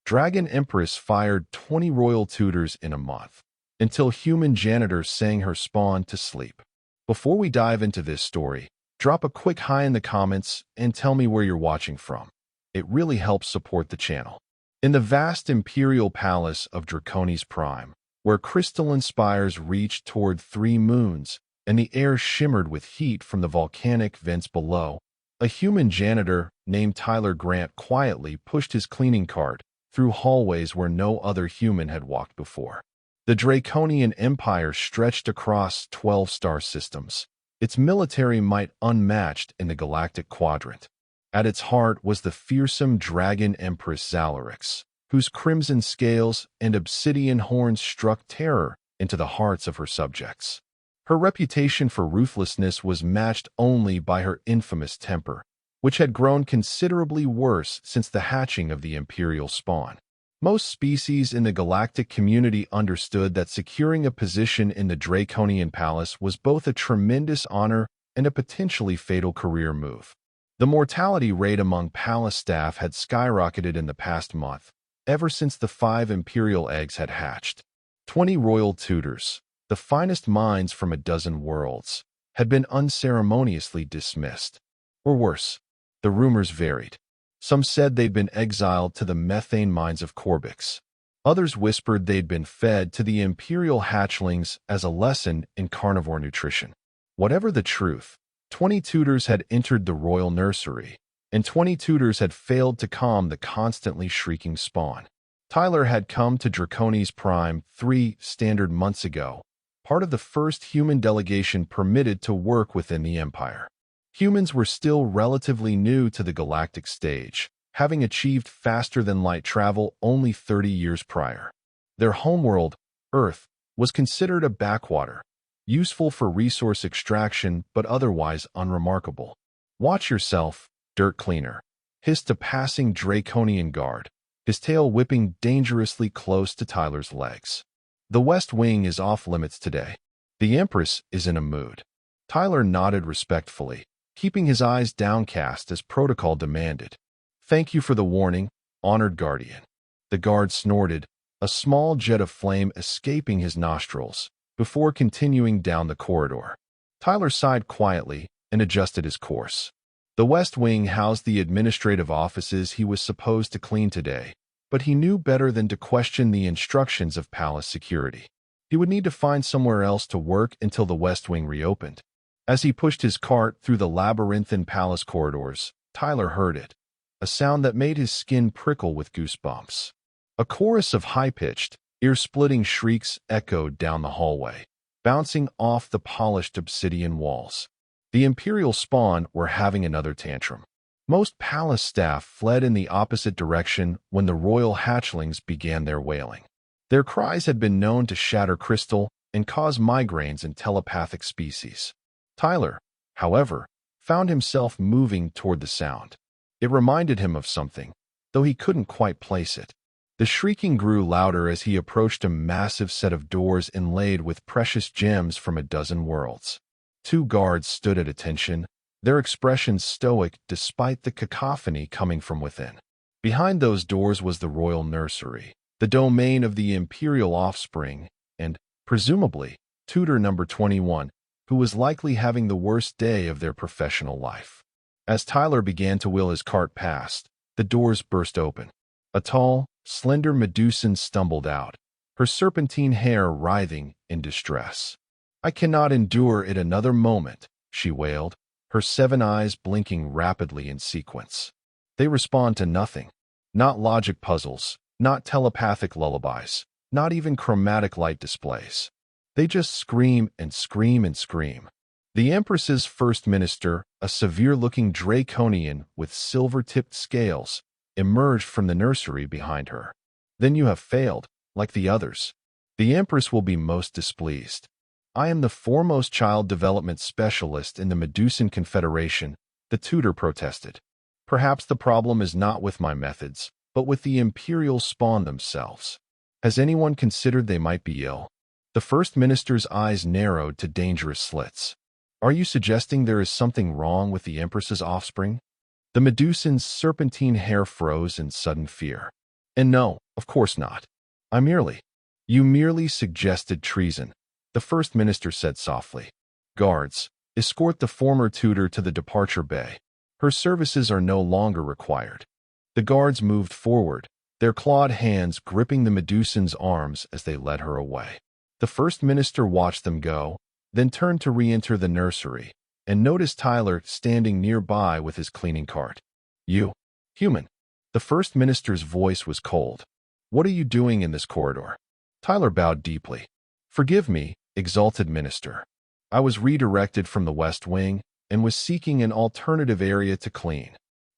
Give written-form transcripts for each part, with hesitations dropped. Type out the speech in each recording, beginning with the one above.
Dragon Empress fired 20 royal tutors in a month, until human Janitor sang her spawn to sleep. Before we dive into this story, drop a quick hi in the comments and tell me where you're watching from. It really helps support the channel. In the vast imperial palace of Draconis Prime, where crystalline spires reached toward 3 moons, and the air shimmered with heat from the volcanic vents below, a human janitor named Tyler Grant quietly pushed his cleaning cart through hallways where no other human had walked before. The Draconian Empire stretched across 12 star systems, its military might unmatched in the galactic quadrant. At its heart was the fearsome dragon Empress Xalarix, whose crimson scales and obsidian horns struck terror into the hearts of her subjects. Her reputation for ruthlessness was matched only by her infamous temper, which had grown considerably worse since the hatching of the imperial spawn. Most species in the galactic community understood that securing a position in the Draconian Palace was both a tremendous honor and a potentially fatal career move. The mortality rate among palace staff had skyrocketed in the past month, ever since the 5 imperial eggs had hatched. 20 royal tutors, the finest minds from a dozen worlds, had been unceremoniously dismissed. Or worse, the rumors varied. Some said they'd been exiled to the methane mines of Corbix. Others whispered they'd been fed to the imperial hatchlings as a lesson in carnivore nutrition. Whatever the truth, 20 tutors had entered the royal nursery, and 20 tutors had failed to calm the constantly shrieking spawn. Tyler had come to Draconis Prime 3 standard months ago, part of the first human delegation permitted to work within the Empire. Humans were still relatively new to the galactic stage, having achieved faster-than-light travel only 30 years prior. Their homeworld, Earth, was considered a backwater, useful for resource extraction but otherwise unremarkable. "Watch yourself, dirt cleaner," hissed a passing Draconian guard, his tail whipping dangerously close to Tyler's legs. "The West Wing is off-limits today. The Empress is in a mood." Tyler nodded respectfully, keeping his eyes downcast as protocol demanded. "Thank you for the warning, honored guardian." The guard snorted, a small jet of flame escaping his nostrils, before continuing down the corridor. Tyler sighed quietly and adjusted his course. The West Wing housed the administrative offices he was supposed to clean today, but he knew better than to question the instructions of palace security. He would need to find somewhere else to work until the West Wing reopened. As he pushed his cart through the labyrinthine palace corridors, Tyler heard it, a sound that made his skin prickle with goosebumps. A chorus of high-pitched, ear-splitting shrieks echoed down the hallway, bouncing off the polished obsidian walls. The Imperial spawn were having another tantrum. Most palace staff fled in the opposite direction when the royal hatchlings began their wailing. Their cries had been known to shatter crystal and cause migraines in telepathic species. Tyler, however, found himself moving toward the sound. It reminded him of something, though he couldn't quite place it. The shrieking grew louder as he approached a massive set of doors inlaid with precious gems from a dozen worlds. 2 guards stood at attention, their expressions stoic despite the cacophony coming from within. Behind those doors was the royal nursery, the domain of the imperial offspring, and, presumably, tutor number 21, who was likely having the worst day of their professional life. As Tyler began to wheel his cart past, the doors burst open. A tall, slender Medusan stumbled out, her serpentine hair writhing in distress. "I cannot endure it another moment," she wailed, her 7 eyes blinking rapidly in sequence. They respond to nothing. Not logic puzzles, not telepathic lullabies, not even chromatic light displays. They just scream and scream and scream. The Empress's first minister, a severe-looking Draconian with silver-tipped scales, emerged from the nursery behind her. "Then you have failed, like the others. The Empress will be most displeased. I am the foremost child development specialist in the Medusan Confederation," the tutor protested. "Perhaps the problem is not with my methods, but with the Imperial spawn themselves. Has anyone considered they might be ill?" The first minister's eyes narrowed to dangerous slits. "Are you suggesting there is something wrong with the Empress's offspring?" The Medusan's serpentine hair froze in sudden fear. And no, of course not. You merely suggested treason, the First Minister said softly. Guards, escort the former tutor to the departure bay. Her services are no longer required. The guards moved forward, their clawed hands gripping the Medusan's arms as they led her away. The First Minister watched them go, then turned to re-enter the nursery, and noticed Tyler standing nearby with his cleaning cart. You, human. The First Minister's voice was cold. What are you doing in this corridor? Tyler bowed deeply. Forgive me, exalted minister. I was redirected from the West Wing and was seeking an alternative area to clean.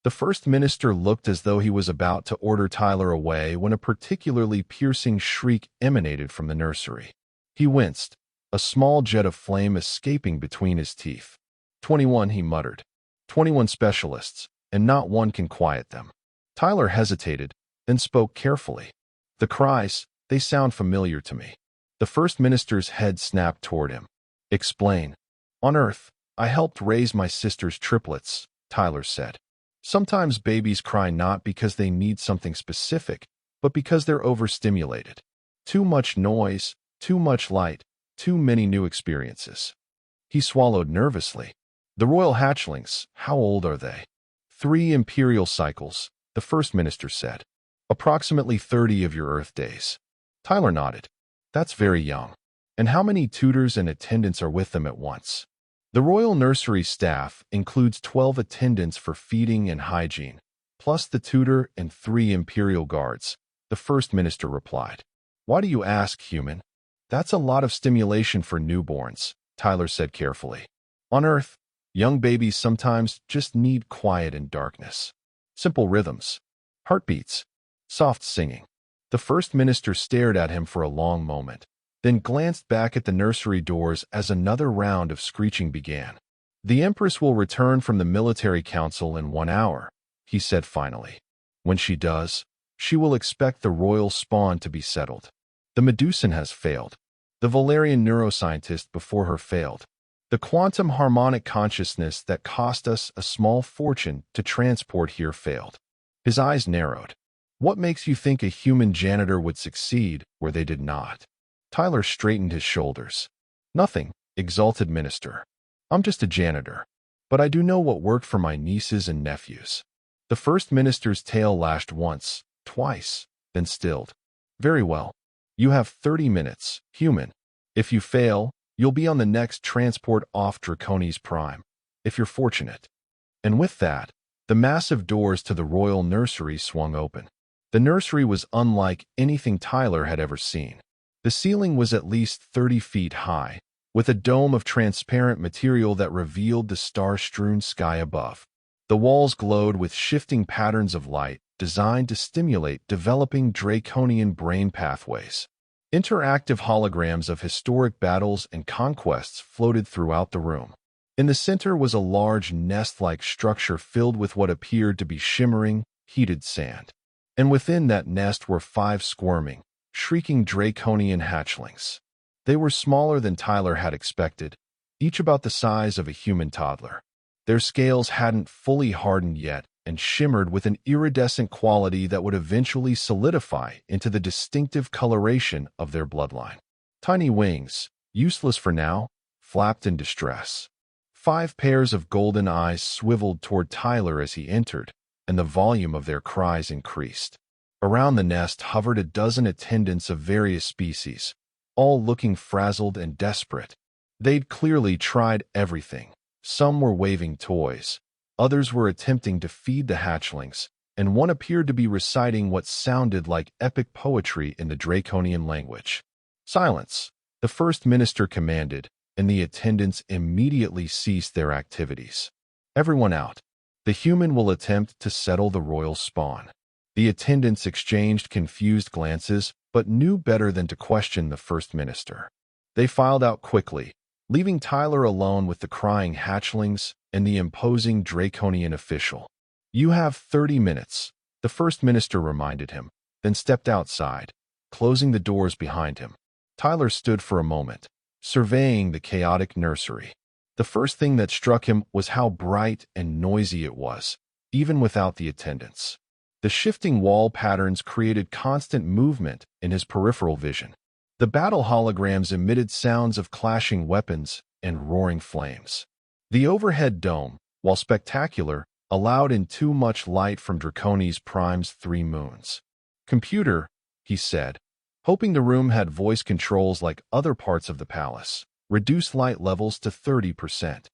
The First Minister looked as though he was about to order Tyler away when a particularly piercing shriek emanated from the nursery. He winced, a small jet of flame escaping between his teeth. 21, he muttered. 21 specialists, and not one can quiet them. Tyler hesitated, then spoke carefully. The cries, they sound familiar to me. The First Minister's head snapped toward him. Explain. On Earth, I helped raise my sister's triplets, Tyler said. Sometimes babies cry not because they need something specific, but because they're overstimulated. Too much noise, too much light, too many new experiences. He swallowed nervously. The royal hatchlings, how old are they? 3 imperial cycles, the First Minister said. Approximately 30 of your Earth days. Tyler nodded. That's very young. And how many tutors and attendants are with them at once? The royal nursery staff includes 12 attendants for feeding and hygiene, plus the tutor and 3 imperial guards, the First Minister replied. Why do you ask, human? That's a lot of stimulation for newborns, Tyler said carefully. On Earth, young babies sometimes just need quiet and darkness. Simple rhythms, heartbeats, soft singing. The First Minister stared at him for a long moment, then glanced back at the nursery doors as another round of screeching began. The Empress will return from the military council in 1 hour, he said finally. When she does, she will expect the royal spawn to be settled. The Medusan has failed. The Valerian neuroscientist before her failed. The quantum harmonic consciousness that cost us a small fortune to transport here failed. His eyes narrowed. What makes you think a human janitor would succeed where they did not? Tyler straightened his shoulders. Nothing, exalted minister. I'm just a janitor. But I do know what worked for my nieces and nephews. The First Minister's tail lashed once, twice, then stilled. Very well. You have 30 minutes, human. If you fail, you'll be on the next transport off Draconis Prime, if you're fortunate. And with that, the massive doors to the royal nursery swung open. The nursery was unlike anything Tyler had ever seen. The ceiling was at least 30 feet high, with a dome of transparent material that revealed the star-strewn sky above. The walls glowed with shifting patterns of light designed to stimulate developing draconian brain pathways. Interactive holograms of historic battles and conquests floated throughout the room. In the center was a large nest-like structure filled with what appeared to be shimmering, heated sand. And within that nest were 5 squirming, shrieking draconian hatchlings. They were smaller than Tyler had expected, each about the size of a human toddler. Their scales hadn't fully hardened yet and shimmered with an iridescent quality that would eventually solidify into the distinctive coloration of their bloodline. Tiny wings, useless for now, flapped in distress. 5 pairs of golden eyes swiveled toward Tyler as he entered, and the volume of their cries increased. Around the nest hovered a dozen attendants of various species, all looking frazzled and desperate. They'd clearly tried everything. Some were waving toys, others were attempting to feed the hatchlings, and one appeared to be reciting what sounded like epic poetry in the Draconian language. Silence, the First Minister commanded, and the attendants immediately ceased their activities. Everyone out. The human will attempt to settle the royal spawn. The attendants exchanged confused glances, but knew better than to question the First Minister. They filed out quickly, leaving Tyler alone with the crying hatchlings and the imposing Draconian official. You have 30 minutes, the First Minister reminded him, then stepped outside, closing the doors behind him. Tyler stood for a moment, surveying the chaotic nursery. The first thing that struck him was how bright and noisy it was, even without the attendants. The shifting wall patterns created constant movement in his peripheral vision. The battle holograms emitted sounds of clashing weapons and roaring flames. The overhead dome, while spectacular, allowed in too much light from Draconis Prime's 3 moons. "Computer," he said, hoping the room had voice controls like other parts of the palace, "reduce light levels to 30%.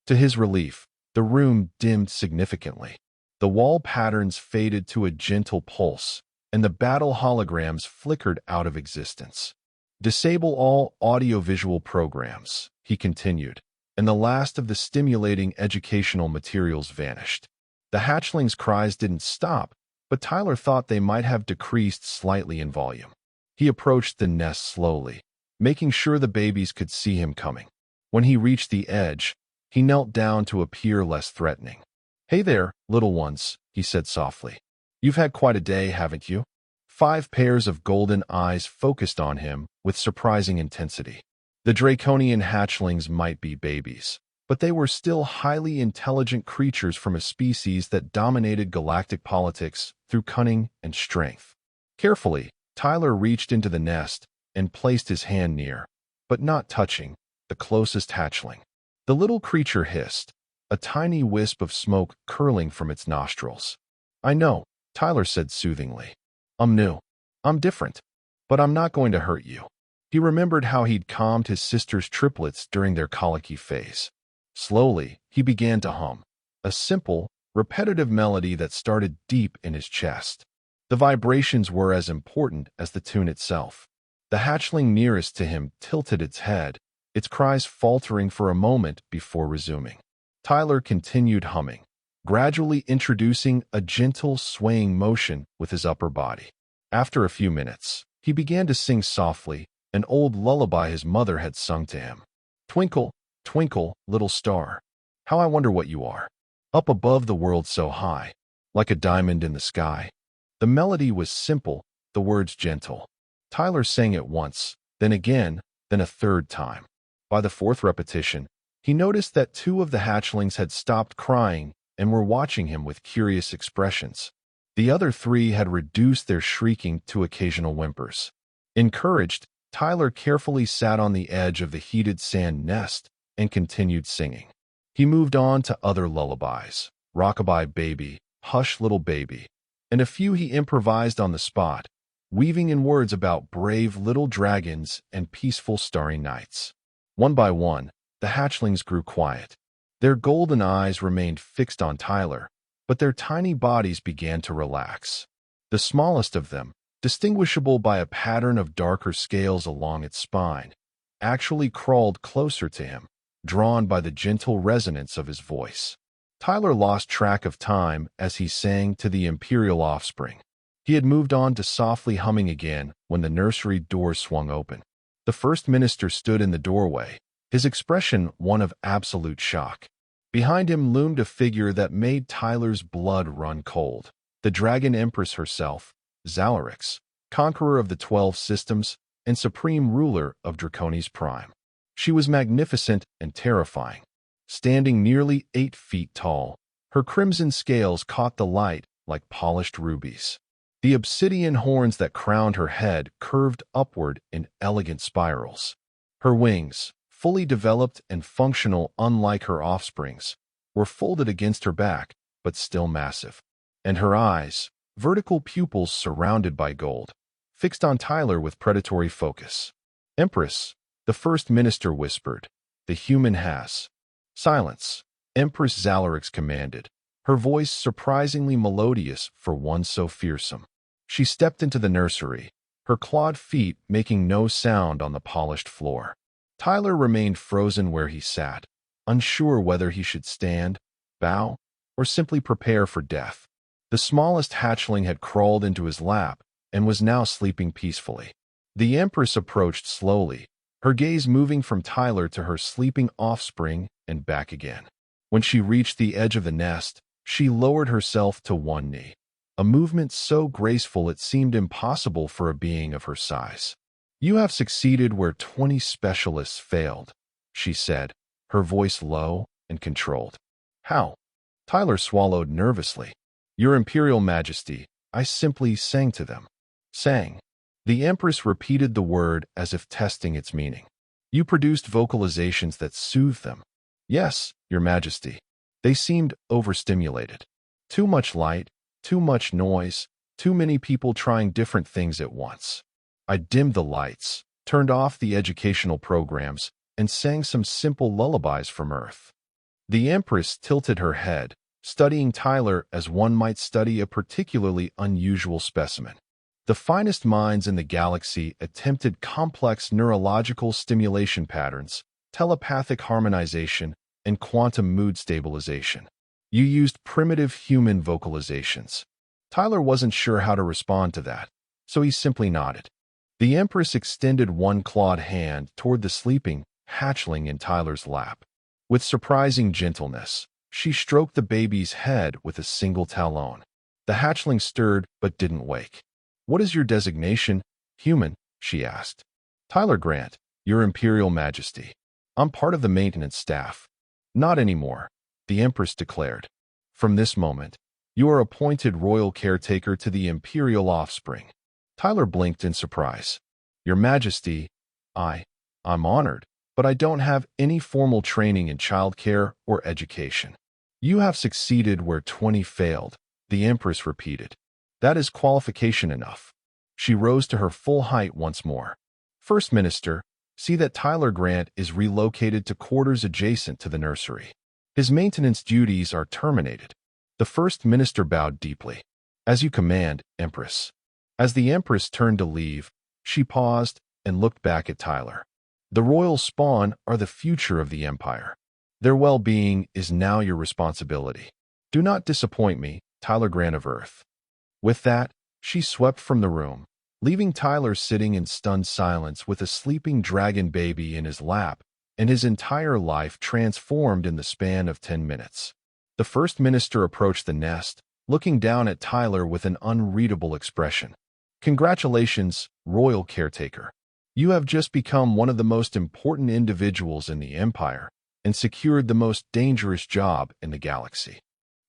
To his relief, the room dimmed significantly. The wall patterns faded to a gentle pulse, and the battle holograms flickered out of existence. "Disable all audiovisual programs," he continued, and the last of the stimulating educational materials vanished. The hatchlings' cries didn't stop, but Tyler thought they might have decreased slightly in volume. He approached the nest slowly, making sure the babies could see him coming. When he reached the edge, he knelt down to appear less threatening. "Hey there, little ones," he said softly. "You've had quite a day, haven't you?" 5 pairs of golden eyes focused on him with surprising intensity. The draconian hatchlings might be babies, but they were still highly intelligent creatures from a species that dominated galactic politics through cunning and strength. Carefully, Tyler reached into the nest and placed his hand near, but not touching, the closest hatchling. The little creature hissed, a tiny wisp of smoke curling from its nostrils. "I know," Tyler said soothingly. "I'm new. I'm different. But I'm not going to hurt you." He remembered how he'd calmed his sister's triplets during their colicky phase. Slowly, he began to hum, a simple, repetitive melody that started deep in his chest. The vibrations were as important as the tune itself. The hatchling nearest to him tilted its head, its cries faltering for a moment before resuming. Tyler continued humming, gradually introducing a gentle, swaying motion with his upper body. After a few minutes, he began to sing softly, an old lullaby his mother had sung to him. "Twinkle, twinkle, little star, how I wonder what you are, up above the world so high, like a diamond in the sky." The melody was simple, the words gentle. Tyler sang it once, then again, then a third time. By the 4th repetition, he noticed that 2 of the hatchlings had stopped crying and were watching him with curious expressions. The other 3 had reduced their shrieking to occasional whimpers. Encouraged, Tyler carefully sat on the edge of the heated sand nest and continued singing. He moved on to other lullabies, Rockabye Baby, Hush Little Baby, and a few he improvised on the spot, weaving in words about brave little dragons and peaceful starry nights. One by one, the hatchlings grew quiet. Their golden eyes remained fixed on Tyler, but their tiny bodies began to relax. The smallest of them, distinguishable by a pattern of darker scales along its spine, actually crawled closer to him, drawn by the gentle resonance of his voice. Tyler lost track of time as he sang to the imperial offspring. He had moved on to softly humming again when the nursery doors swung open. The first minister stood in the doorway, his expression one of absolute shock. Behind him loomed a figure that made Tyler's blood run cold. The dragon Empress herself, Xalarix, conqueror of the 12 systems and supreme ruler of Draconis Prime. She was magnificent and terrifying. Standing nearly 8 feet tall, her crimson scales caught the light like polished rubies. The obsidian horns that crowned her head curved upward in elegant spirals. Her wings, fully developed and functional unlike her offspring's, were folded against her back, but still massive. And her eyes, vertical pupils surrounded by gold, fixed on Tyler with predatory focus. "Empress," the first minister whispered, "the human has." "Silence," Empress Xalarix commanded, her voice surprisingly melodious for one so fearsome. She stepped into the nursery, her clawed feet making no sound on the polished floor. Tyler remained frozen where he sat, unsure whether he should stand, bow, or simply prepare for death. The smallest hatchling had crawled into his lap and was now sleeping peacefully. The Empress approached slowly, her gaze moving from Tyler to her sleeping offspring and back again. When she reached the edge of the nest, she lowered herself to one knee, a movement so graceful it seemed impossible for a being of her size. "You have succeeded where 20 specialists failed," she said, her voice low and controlled. "How?" Tyler swallowed nervously. "Your Imperial Majesty," I simply sang to them. Sang. The Empress repeated the word as if testing its meaning. You produced vocalizations that soothed them. Yes, Your Majesty. They seemed overstimulated. Too much light, too much noise, too many people trying different things at once. I dimmed the lights, turned off the educational programs, and sang some simple lullabies from Earth. The Empress tilted her head, studying Tyler as one might study a particularly unusual specimen. The finest minds in the galaxy attempted complex neurological stimulation patterns, telepathic harmonization, and quantum mood stabilization. You used primitive human vocalizations. Tyler wasn't sure how to respond to that, so he simply nodded. The Empress extended one clawed hand toward the sleeping hatchling in Tyler's lap. With surprising gentleness, she stroked the baby's head with a single talon. The hatchling stirred but didn't wake. What is your designation, human? She asked. Tyler Grant, Your Imperial Majesty. I'm part of the maintenance staff. Not anymore, the Empress declared. From this moment, you are appointed royal caretaker to the Imperial offspring. Tyler blinked in surprise. Your Majesty, I'm honored, but I don't have any formal training in childcare or education. You have succeeded where 20 failed, the Empress repeated. That is qualification enough. She rose to her full height once more. First Minister, see that Tyler Grant is relocated to quarters adjacent to the nursery. His maintenance duties are terminated. The First Minister bowed deeply. As you command, Empress. As the Empress turned to leave, she paused and looked back at Tyler. The royal spawn are the future of the Empire. Their well-being is now your responsibility. Do not disappoint me, Tyler Grant of Earth. With that, she swept from the room, leaving Tyler sitting in stunned silence with a sleeping dragon baby in his lap and his entire life transformed in the span of 10 minutes. The First Minister approached the nest, looking down at Tyler with an unreadable expression. Congratulations, Royal Caretaker. You have just become one of the most important individuals in the Empire and secured the most dangerous job in the galaxy.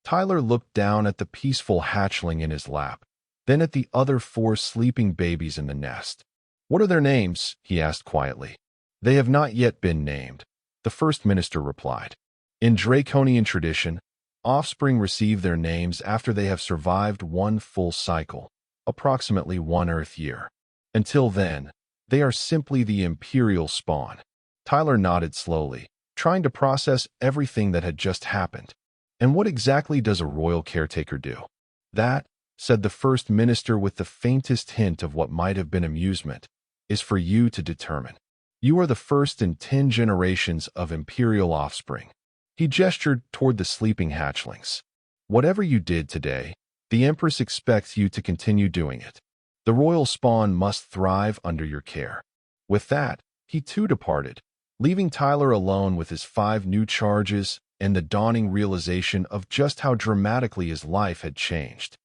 Tyler looked down at the peaceful hatchling in his lap, then at the other 4 sleeping babies in the nest. What are their names? He asked quietly. They have not yet been named, the First Minister replied. In Draconian tradition, offspring receive their names after they have survived one full cycle, approximately 1 Earth year. Until then, they are simply the Imperial spawn. Tyler nodded slowly, trying to process everything that had just happened. And what exactly does a royal caretaker do? That, said the First Minister with the faintest hint of what might have been amusement, is for you to determine. You are the first in 10 generations of Imperial offspring. He gestured toward the sleeping hatchlings. Whatever you did today, the Empress expects you to continue doing it. The royal spawn must thrive under your care. With that, he too departed, leaving Tyler alone with his 5 new charges and the dawning realization of just how dramatically his life had changed.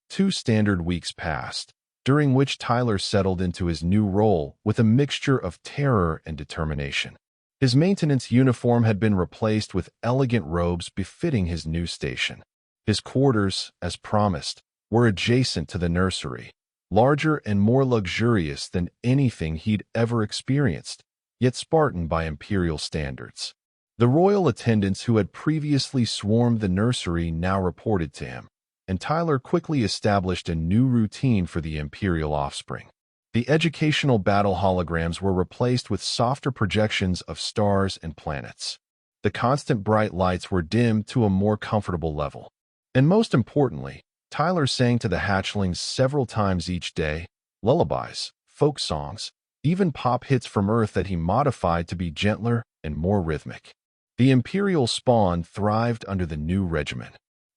2 standard weeks passed, during which Tyler settled into his new role with a mixture of terror and determination. His maintenance uniform had been replaced with elegant robes befitting his new station. His quarters, as promised, were adjacent to the nursery, larger and more luxurious than anything he'd ever experienced, yet Spartan by Imperial standards. The royal attendants who had previously swarmed the nursery now reported to him, and Tyler quickly established a new routine for the Imperial offspring. The educational battle holograms were replaced with softer projections of stars and planets. The constant bright lights were dimmed to a more comfortable level. And most importantly, Tyler sang to the hatchlings several times each day, lullabies, folk songs, even pop hits from Earth that he modified to be gentler and more rhythmic. The Imperial spawn thrived under the new regimen.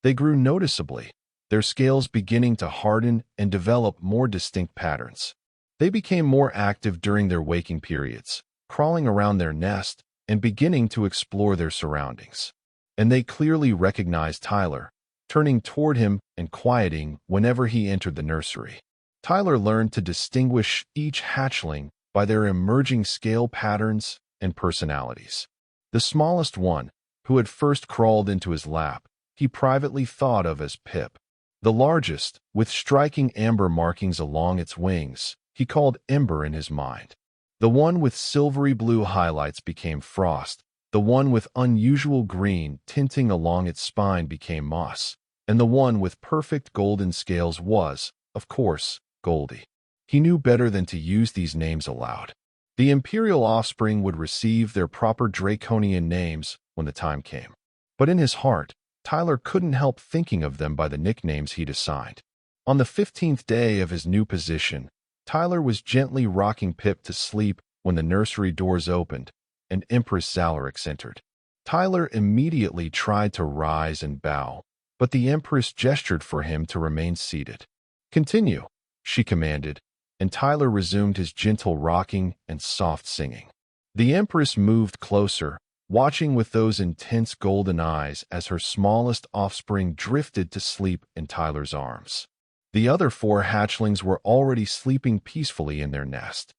They grew noticeably, their scales beginning to harden and develop more distinct patterns. They became more active during their waking periods, crawling around their nest and beginning to explore their surroundings. And they clearly recognized Tyler, turning toward him and quieting whenever he entered the nursery. Tyler learned to distinguish each hatchling by their emerging scale patterns and personalities. The smallest one, who had first crawled into his lap, he privately thought of as Pip. The largest, with striking amber markings along its wings, he called Ember in his mind. The one with silvery blue highlights became Frost, the one with unusual green tinting along its spine became Moss, and the one with perfect golden scales was, of course, Goldie. He knew better than to use these names aloud. The Imperial offspring would receive their proper draconian names when the time came. But in his heart, Tyler couldn't help thinking of them by the nicknames he'd assigned. On the 15th day of his new position, Tyler was gently rocking Pip to sleep when the nursery doors opened and Empress Zalarix entered. Tyler immediately tried to rise and bow, but the Empress gestured for him to remain seated. "Continue," she commanded, and Tyler resumed his gentle rocking and soft singing. The Empress moved closer, watching with those intense golden eyes as her smallest offspring drifted to sleep in Tyler's arms. The other 4 hatchlings were already sleeping peacefully in their nest.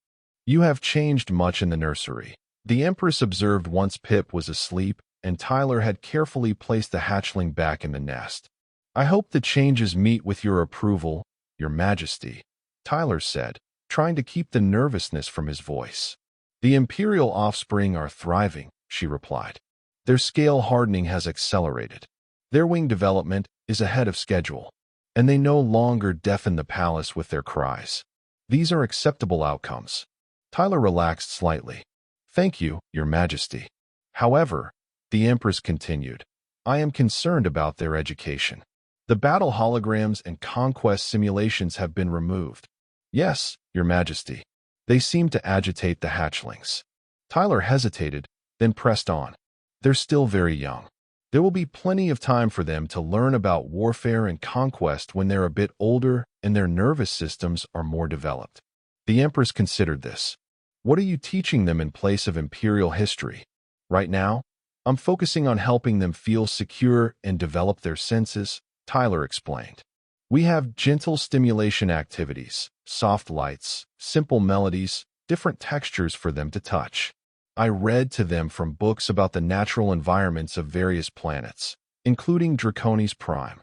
"You have changed much in the nursery," the Empress observed once Pip was asleep and Tyler had carefully placed the hatchling back in the nest. "I hope the changes meet with your approval, Your Majesty," Tyler said, trying to keep the nervousness from his voice. "The Imperial offspring are thriving," she replied. "Their scale hardening has accelerated. Their wing development is ahead of schedule, and they no longer deafen the palace with their cries. These are acceptable outcomes." Tyler relaxed slightly. "Thank you, Your Majesty. However," the Empress continued, "I am concerned about their education. The battle holograms and conquest simulations have been removed." "Yes, Your Majesty." "They seem to agitate the hatchlings." Tyler hesitated, then pressed on. "They're still very young. There will be plenty of time for them to learn about warfare and conquest when they're a bit older and their nervous systems are more developed." The Empress considered this. "What are you teaching them in place of imperial history?" "Right now, I'm focusing on helping them feel secure and develop their senses," Tyler explained. "We have gentle stimulation activities, soft lights, simple melodies, different textures for them to touch. I read to them from books about the natural environments of various planets, including Draconis Prime."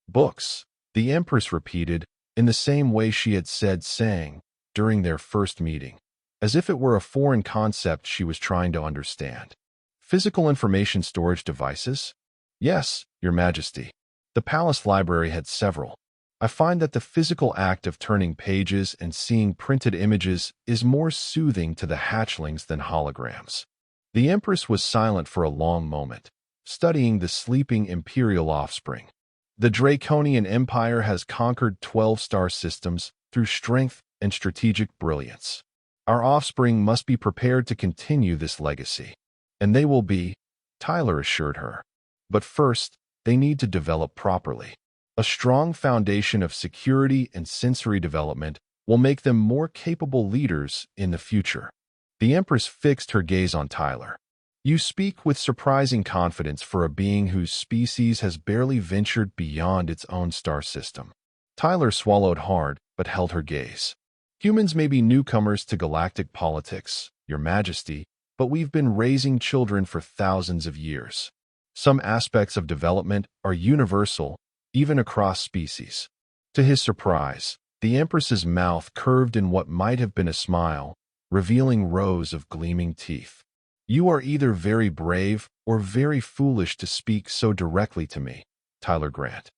"Books," the Empress repeated, in the same way she had said saying during their first meeting, as if it were a foreign concept she was trying to understand. "Physical information storage devices?" "Yes, Your Majesty. The palace library had several. I find that the physical act of turning pages and seeing printed images is more soothing to the hatchlings than holograms." The Empress was silent for a long moment, studying the sleeping imperial offspring. "The Draconian Empire has conquered 12 star systems through strength and strategic brilliance. Our offspring must be prepared to continue this legacy. And they will be," Tyler assured her. "But first, they need to develop properly. A strong foundation of security and sensory development will make them more capable leaders in the future." The Empress fixed her gaze on Tyler. "You speak with surprising confidence for a being whose species has barely ventured beyond its own star system." Tyler swallowed hard but held her gaze. "Humans may be newcomers to galactic politics, Your Majesty, but we've been raising children for thousands of years. Some aspects of development are universal, even across species." To his surprise, the Empress's mouth curved in what might have been a smile, revealing rows of gleaming teeth. "You are either very brave or very foolish to speak so directly to me, Tyler Grant."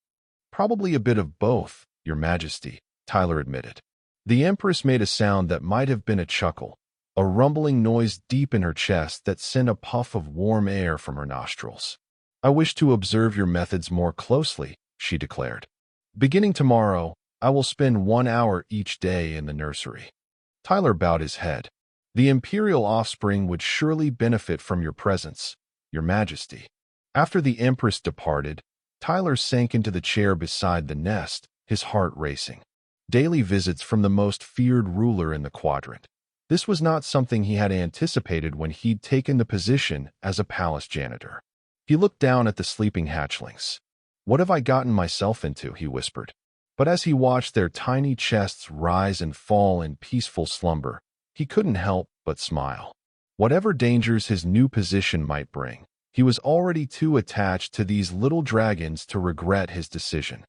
"Probably a bit of both, Your Majesty," Tyler admitted. The Empress made a sound that might have been a chuckle, a rumbling noise deep in her chest that sent a puff of warm air from her nostrils. "I wish to observe your methods more closely," she declared. "Beginning tomorrow, I will spend 1 hour each day in the nursery." Tyler bowed his head. "The Imperial offspring would surely benefit from your presence, Your Majesty." After the Empress departed, Tyler sank into the chair beside the nest, his heart racing. Daily visits from the most feared ruler in the quadrant. This was not something he had anticipated when he'd taken the position as a palace janitor. He looked down at the sleeping hatchlings. "What have I gotten myself into?" he whispered. But as he watched their tiny chests rise and fall in peaceful slumber, he couldn't help but smile. Whatever dangers his new position might bring, he was already too attached to these little dragons to regret his decision.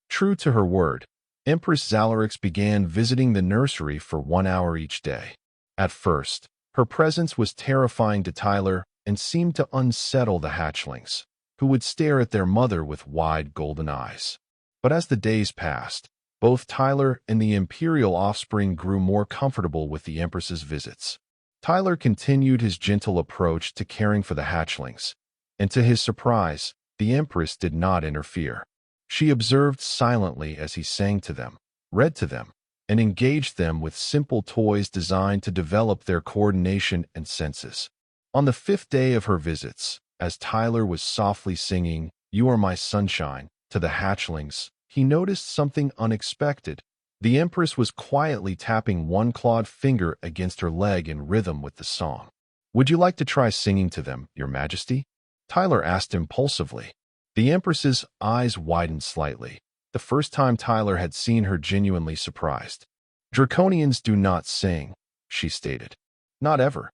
True to her word, Empress Xalarix began visiting the nursery for 1 hour each day. At first, her presence was terrifying to Tyler and seemed to unsettle the hatchlings, who would stare at their mother with wide golden eyes. But as the days passed, both Tyler and the Imperial offspring grew more comfortable with the Empress's visits. Tyler continued his gentle approach to caring for the hatchlings, and to his surprise, the Empress did not interfere. She observed silently as he sang to them, read to them, and engaged them with simple toys designed to develop their coordination and senses. On the 5th day of her visits, as Tyler was softly singing, "You Are My Sunshine," to the hatchlings, he noticed something unexpected. The Empress was quietly tapping one clawed finger against her leg in rhythm with the song. "Would you like to try singing to them, Your Majesty?" Tyler asked impulsively. The Empress's eyes widened slightly, the first time Tyler had seen her genuinely surprised. "Draconians do not sing," she stated. "Not ever?"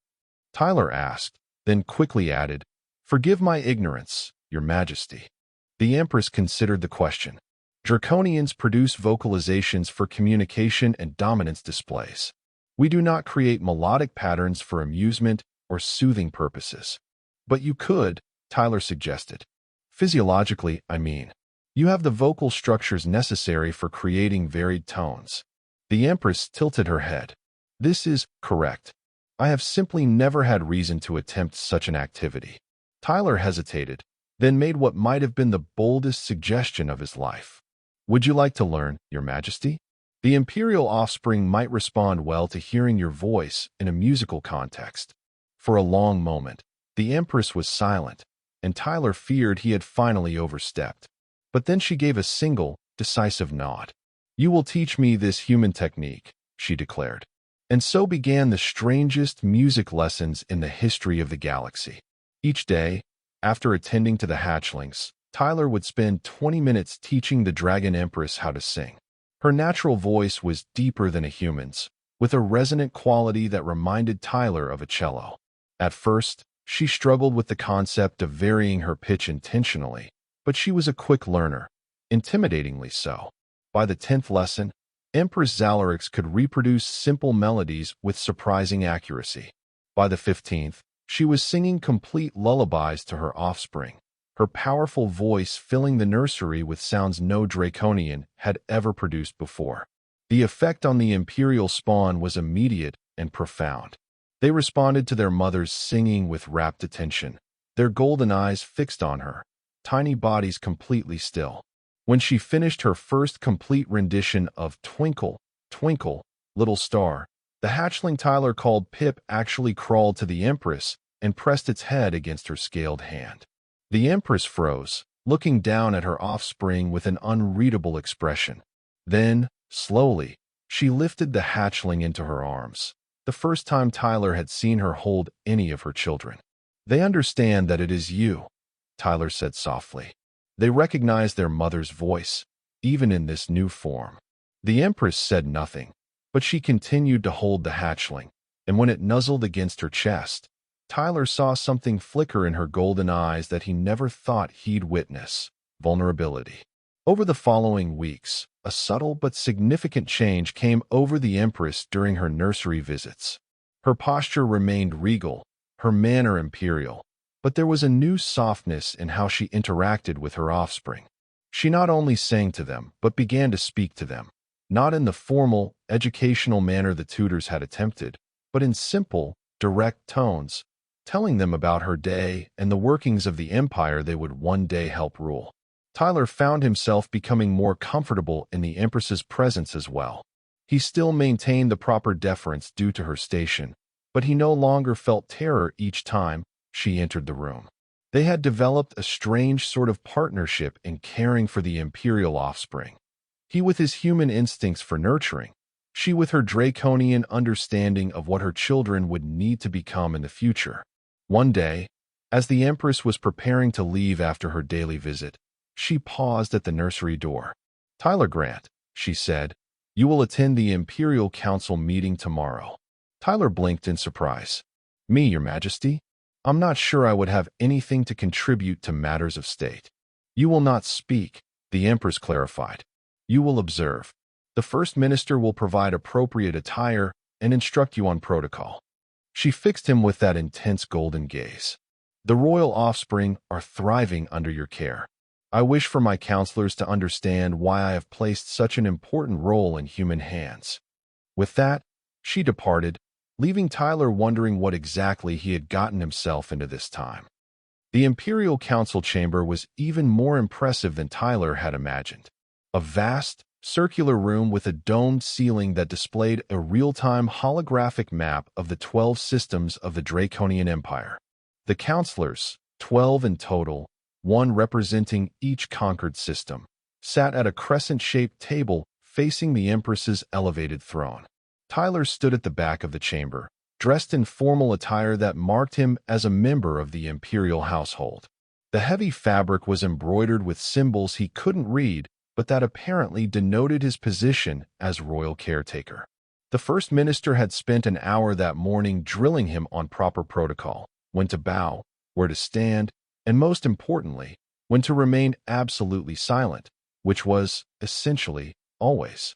Tyler asked, then quickly added, "Forgive my ignorance, Your Majesty." The Empress considered the question. "Draconians produce vocalizations for communication and dominance displays. We do not create melodic patterns for amusement or soothing purposes." "But you could," Tyler suggested. "Physiologically, I mean. You have the vocal structures necessary for creating varied tones." The Empress tilted her head. "This is correct. I have simply never had reason to attempt such an activity." Tyler hesitated, then made what might have been the boldest suggestion of his life. "Would you like to learn, Your Majesty? The Imperial offspring might respond well to hearing your voice in a musical context." For a long moment, the Empress was silent, and Tyler feared he had finally overstepped. But then she gave a single, decisive nod. "You will teach me this human technique," she declared. And so began the strangest music lessons in the history of the galaxy. Each day, after attending to the hatchlings, Tyler would spend 20 minutes teaching the Dragon Empress how to sing. Her natural voice was deeper than a human's, with a resonant quality that reminded Tyler of a cello. At first, she struggled with the concept of varying her pitch intentionally, but she was a quick learner, intimidatingly so. By the 10th lesson, Empress Xalarix could reproduce simple melodies with surprising accuracy. By the 15th, she was singing complete lullabies to her offspring, her powerful voice filling the nursery with sounds no Draconian had ever produced before. The effect on the Imperial spawn was immediate and profound. They responded to their mother's singing with rapt attention, their golden eyes fixed on her, tiny bodies completely still. When she finished her first complete rendition of "Twinkle, Twinkle, Little Star," the hatchling Tyler called Pip actually crawled to the Empress and pressed its head against her scaled hand. The Empress froze, looking down at her offspring with an unreadable expression. Then, slowly, she lifted the hatchling into her arms, the first time Tyler had seen her hold any of her children. "They understand that it is you," Tyler said softly. "They recognize their mother's voice, even in this new form." The Empress said nothing, but she continued to hold the hatchling, and when it nuzzled against her chest, Tyler saw something flicker in her golden eyes that he never thought he'd witness: vulnerability. Over the following weeks, a subtle but significant change came over the Empress during her nursery visits. Her posture remained regal, her manner imperial, but there was a new softness in how she interacted with her offspring. She not only sang to them, but began to speak to them, not in the formal, educational manner the tutors had attempted, but in simple, direct tones, telling them about her day and the workings of the empire they would one day help rule. Tyler found himself becoming more comfortable in the Empress's presence as well. He still maintained the proper deference due to her station, but he no longer felt terror each time she entered the room. They had developed a strange sort of partnership in caring for the Imperial offspring. He with his human instincts for nurturing, she with her draconian understanding of what her children would need to become in the future. One day, as the Empress was preparing to leave after her daily visit, she paused at the nursery door. "Tyler Grant," she said, "you will attend the Imperial Council meeting tomorrow." Tyler blinked in surprise. "Me, Your Majesty? I'm not sure I would have anything to contribute to matters of state." "You will not speak," the Empress clarified. You will observe. The First Minister will provide appropriate attire and instruct you on protocol. She fixed him with that intense golden gaze. The royal offspring are thriving under your care. I wish for my counselors to understand why I have placed such an important role in human hands. With that, she departed, leaving Tyler wondering what exactly he had gotten himself into this time. The Imperial Council chamber was even more impressive than Tyler had imagined. A vast, circular room with a domed ceiling that displayed a real-time holographic map of the 12 systems of the Draconian Empire. The counselors, 12 in total, one representing each conquered system, sat at a crescent-shaped table facing the Empress's elevated throne. Tyler stood at the back of the chamber, dressed in formal attire that marked him as a member of the imperial household. The heavy fabric was embroidered with symbols he couldn't read, but that apparently denoted his position as royal caretaker. The First Minister had spent an hour that morning drilling him on proper protocol, when to bow, where to stand, and most importantly, when to remain absolutely silent, which was, essentially, always.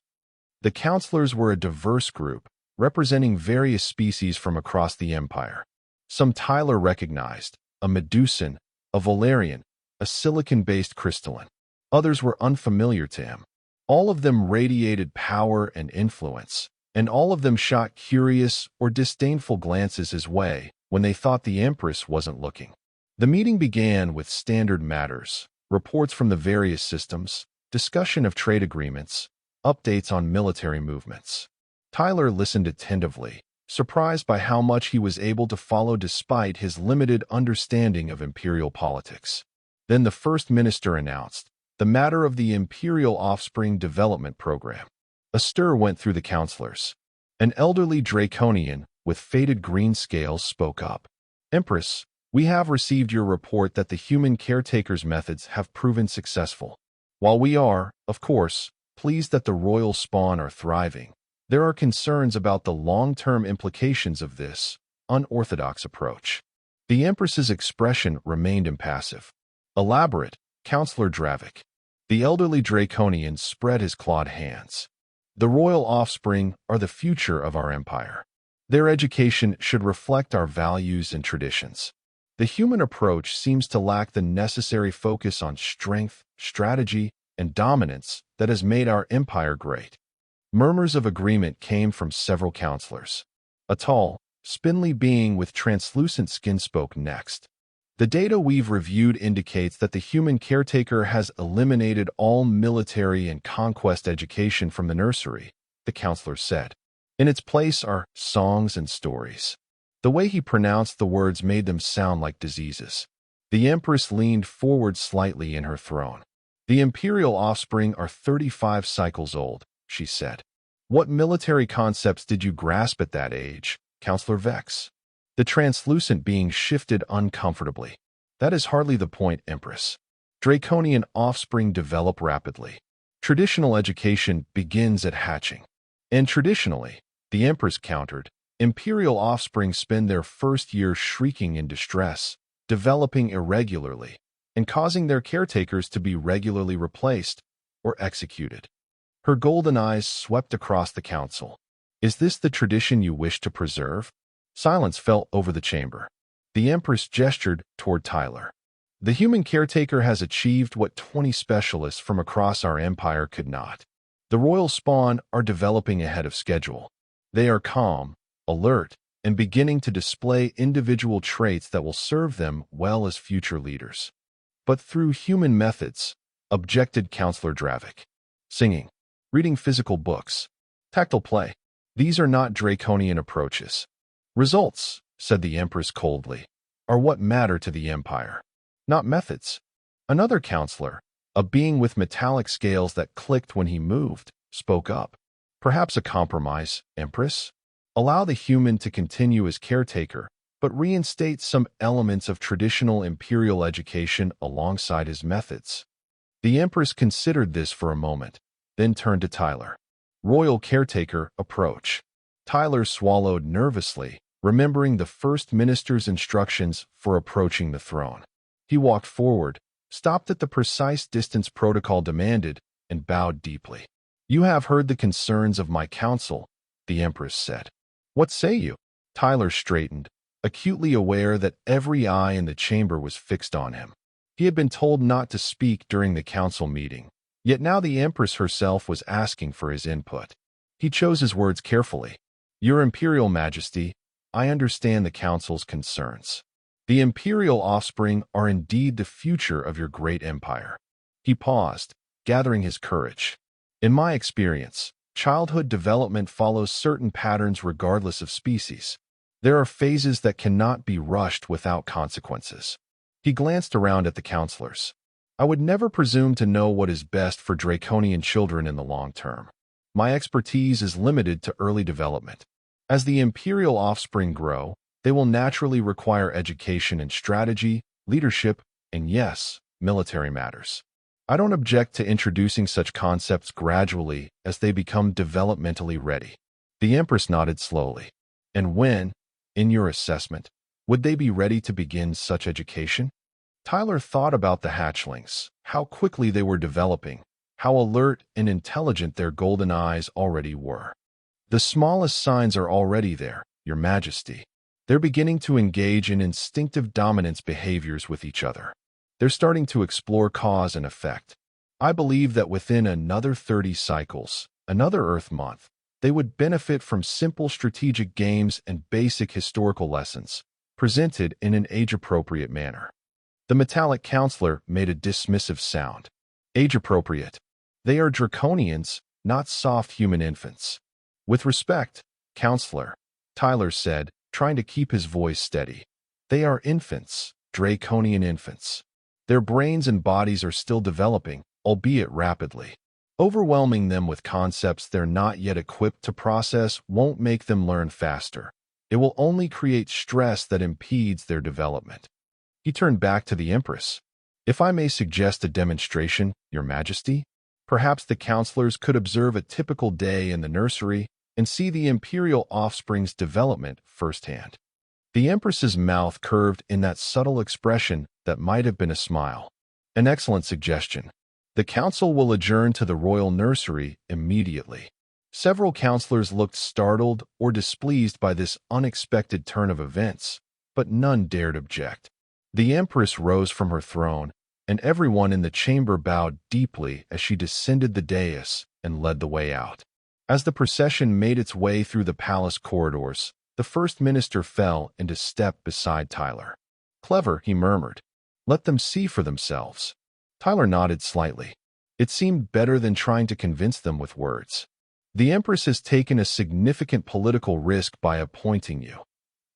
The counselors were a diverse group, representing various species from across the Empire. Some Tyler recognized, a Medusan, a Valerian, a silicon-based crystalline. Others were unfamiliar to him. All of them radiated power and influence, and all of them shot curious or disdainful glances his way when they thought the Empress wasn't looking. The meeting began with standard matters, reports from the various systems, discussion of trade agreements, updates on military movements. Tyler listened attentively, surprised by how much he was able to follow despite his limited understanding of imperial politics. Then the First Minister announced the matter of the Imperial Offspring Development Program. A stir went through the counselors. An elderly Draconian with faded green scales spoke up. Empress, we have received your report that the human caretaker's methods have proven successful. While we are, of course, pleased that the royal spawn are thriving, there are concerns about the long-term implications of this unorthodox approach. The Empress's expression remained impassive. Elaborate, Counselor Dravik. The elderly Draconian spread his clawed hands. The royal offspring are the future of our empire. Their education should reflect our values and traditions. The human approach seems to lack the necessary focus on strength, strategy, and dominance that has made our empire great. Murmurs of agreement came from several counselors. A tall, spindly being with translucent skin spoke next. The data we've reviewed indicates that the human caretaker has eliminated all military and conquest education from the nursery, the counselor said. In its place are songs and stories. The way he pronounced the words made them sound like diseases. The Empress leaned forward slightly in her throne. The imperial offspring are 35 cycles old, she said. What military concepts did you grasp at that age, Counselor Vex? The translucent being shifted uncomfortably. That is hardly the point, Empress. Draconian offspring develop rapidly. Traditional education begins at hatching. And traditionally, the Empress countered, imperial offspring spend their first year shrieking in distress, developing irregularly, and causing their caretakers to be regularly replaced or executed. Her golden eyes swept across the council. Is this the tradition you wish to preserve? Silence fell over the chamber. The Empress gestured toward Tyler. The human caretaker has achieved what 20 specialists from across our empire could not. The royal spawn are developing ahead of schedule. They are calm, alert, and beginning to display individual traits that will serve them well as future leaders. But through human methods, objected Counselor Dravik. Singing, reading physical books, tactile play. These are not draconian approaches. Results, said the Empress coldly, are what matter to the Empire, not methods. Another counselor, a being with metallic scales that clicked when he moved, spoke up. Perhaps a compromise, Empress? Allow the human to continue as caretaker, but reinstate some elements of traditional imperial education alongside his methods. The Empress considered this for a moment, then turned to Tyler. Royal caretaker approach. Tyler swallowed nervously, remembering the First Minister's instructions for approaching the throne. He walked forward, stopped at the precise distance protocol demanded, and bowed deeply. "You have heard the concerns of my council," the Empress said. "What say you?" Tyler straightened, acutely aware that every eye in the chamber was fixed on him. He had been told not to speak during the council meeting, yet now the Empress herself was asking for his input. He chose his words carefully. "Your Imperial Majesty, I understand the council's concerns. The Imperial offspring are indeed the future of your great empire." He paused, gathering his courage. "In my experience, childhood development follows certain patterns regardless of species. There are phases that cannot be rushed without consequences." He glanced around at the counselors. "I would never presume to know what is best for draconian children in the long term. My expertise is limited to early development. As the Imperial offspring grow, they will naturally require education in strategy, leadership, and yes, military matters. I don't object to introducing such concepts gradually as they become developmentally ready." The Empress nodded slowly. "And when, in your assessment, would they be ready to begin such education?" Tyler thought about the hatchlings, how quickly they were developing, how alert and intelligent their golden eyes already were. "The smallest signs are already there, Your Majesty. They're beginning to engage in instinctive dominance behaviors with each other. They're starting to explore cause and effect. I believe that within another 30 cycles, another Earth month, they would benefit from simple strategic games and basic historical lessons, presented in an age-appropriate manner." The metallic counselor made a dismissive sound. "Age-appropriate. They are draconians, not soft human infants." "With respect, counselor," Tyler said, trying to keep his voice steady. "They are infants, draconian infants. Their brains and bodies are still developing, albeit rapidly. Overwhelming them with concepts they're not yet equipped to process won't make them learn faster. It will only create stress that impedes their development." He turned back to the Empress. "If I may suggest a demonstration, Your Majesty, perhaps the counselors could observe a typical day in the nursery and see the Imperial offspring's development firsthand." The Empress's mouth curved in that subtle expression that might have been a smile. "An excellent suggestion. The council will adjourn to the royal nursery immediately." Several counselors looked startled or displeased by this unexpected turn of events, but none dared object. The Empress rose from her throne, and everyone in the chamber bowed deeply as she descended the dais and led the way out. As the procession made its way through the palace corridors, the First Minister fell into step beside Tyler. "Clever," he murmured. "Let them see for themselves." Tyler nodded slightly. It seemed better than trying to convince them with words. "The Empress has taken a significant political risk by appointing you,"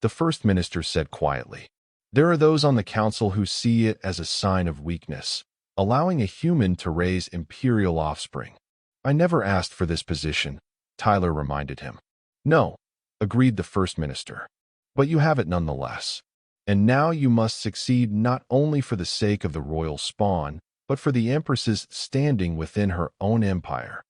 the First Minister said quietly. "There are those on the council who see it as a sign of weakness, allowing a human to raise Imperial offspring." "I never asked for this position," Tyler reminded him. "No," agreed the First Minister. "But you have it nonetheless. And now you must succeed not only for the sake of the royal spawn, but for the Empress's standing within her own empire."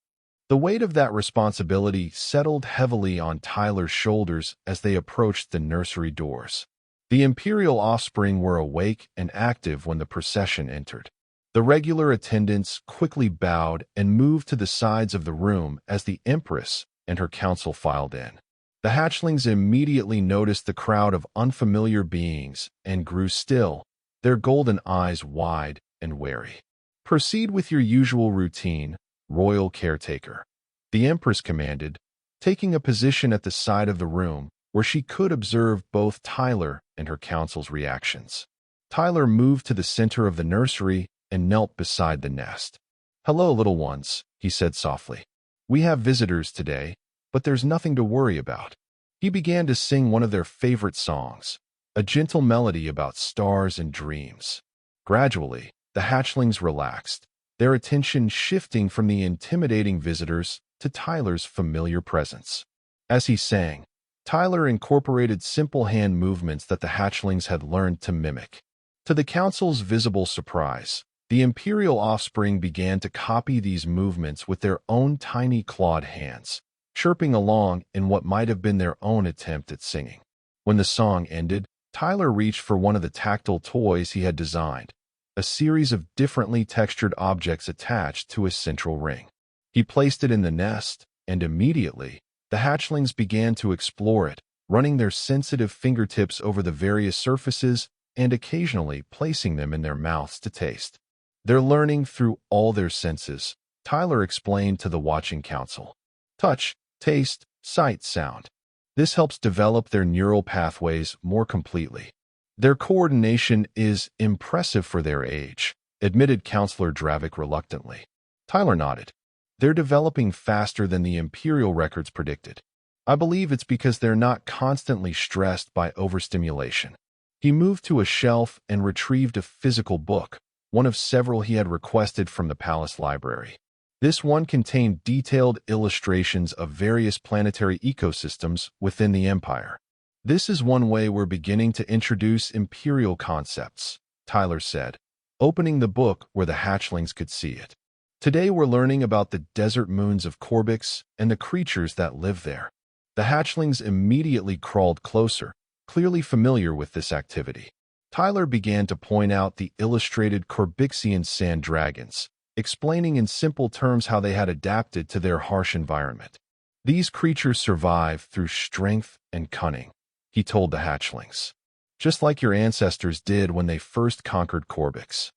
The weight of that responsibility settled heavily on Tyler's shoulders as they approached the nursery doors. The Imperial offspring were awake and active when the procession entered. The regular attendants quickly bowed and moved to the sides of the room as the Empress and her council filed in. The hatchlings immediately noticed the crowd of unfamiliar beings and grew still, their golden eyes wide and wary. "Proceed with your usual routine, royal caretaker," the Empress commanded, taking a position at the side of the room where she could observe both Tyler and her council's reactions. Tyler moved to the center of the nursery and knelt beside the nest. "Hello, little ones," he said softly. "We have visitors today, but there's nothing to worry about." He began to sing one of their favorite songs, a gentle melody about stars and dreams. Gradually, the hatchlings relaxed, their attention shifting from the intimidating visitors to Tyler's familiar presence. As he sang, Tyler incorporated simple hand movements that the hatchlings had learned to mimic. To the council's visible surprise, the Imperial offspring began to copy these movements with their own tiny clawed hands, chirping along in what might have been their own attempt at singing. When the song ended, Tyler reached for one of the tactile toys he had designed, a series of differently textured objects attached to a central ring. He placed it in the nest, and immediately, the hatchlings began to explore it, running their sensitive fingertips over the various surfaces and occasionally placing them in their mouths to taste. They're learning through all their senses, Tyler explained to the watching council. Touch, taste, sight, sound. This helps develop their neural pathways more completely. Their coordination is impressive for their age, admitted Counselor Dravik reluctantly. Tyler nodded. They're developing faster than the Imperial records predicted. I believe it's because they're not constantly stressed by overstimulation. He moved to a shelf and retrieved a physical book, one of several he had requested from the palace library. This one contained detailed illustrations of various planetary ecosystems within the Empire. This is one way we're beginning to introduce Imperial concepts, Tyler said, opening the book where the hatchlings could see it. Today we're learning about the desert moons of Corbix and the creatures that live there. The hatchlings immediately crawled closer, clearly familiar with this activity. Tyler began to point out the illustrated Corbixian sand dragons, explaining in simple terms how they had adapted to their harsh environment. These creatures survive through strength and cunning, he told the hatchlings. Just like your ancestors did when they first conquered Corbix.